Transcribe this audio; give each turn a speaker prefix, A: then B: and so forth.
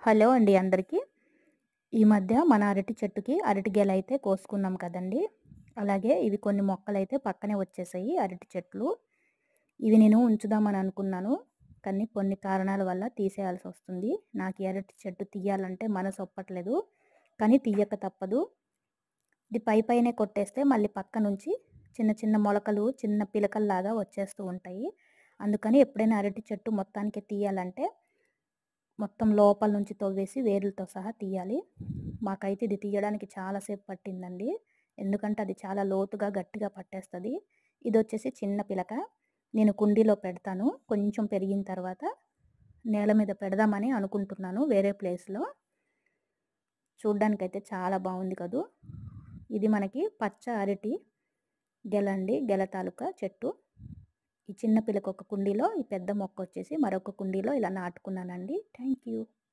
A: Hello అండి అందరికీ. ఈ మధ్య మన అరటి చెట్టుకి అరటి గెలైతే కోసుకున్నాం కదండీ! అలాగే ఇవి కొన్ని మొక్కలైతే పక్కనే వచ్చేసాయి అరటి చెట్లు. ఇవి నేను ఉంచుదామని అనుకున్నాను. కానీ కొన్ని కారణాల వల్ల తీసేయాల్సొస్తుంది. నాకు ఈ అరటి చెట్టు తీయాలంటే మనసొప్పట్లేదు. కానీ తీయక తప్పదు. ఇది పైనే కొట్టేస్తే మళ్ళీ పక్క నుంచి చిన్న చిన్న మొలకలు, చిన్న పిలకల్లాగా వచ్చేస్తూ ఉంటాయి. అందుకని ఎప్పుడైనా అరటి చెట్టు మొత్తానికి తీయాలంటే మొత్తం లోపల నుంచి తవ్వేసి వేర్లతో సహా తీయాలి. మాకైతే ఇది తీయడానికి చాలా సేపు పట్టిందండి. ఎందుకంటే అది చాలా లోతుగా గట్టిగా పట్టేస్తది. ఇదొచ్చేసి చిన్న పిలక. నేను కుండీలో పెడతాను. కొంచెం పెరిగిన తర్వాత నేల మీద పెడదామని అనుకుంటున్నాను వేరే ప్లేస్‌లో. చూడ్డానికైతే చాలా బాగుంది కదూ! ఇది మనకి పచ్చ అరటి గెలండి. గెల తాలూకా చెట్టు. ఈ చిన్న పిలక ఒక కుండీలో, ఈ పెద్ద మొక్క వచ్చేసి మరొక కుండీలో ఇలా నాటుకున్నానండి. Thank you.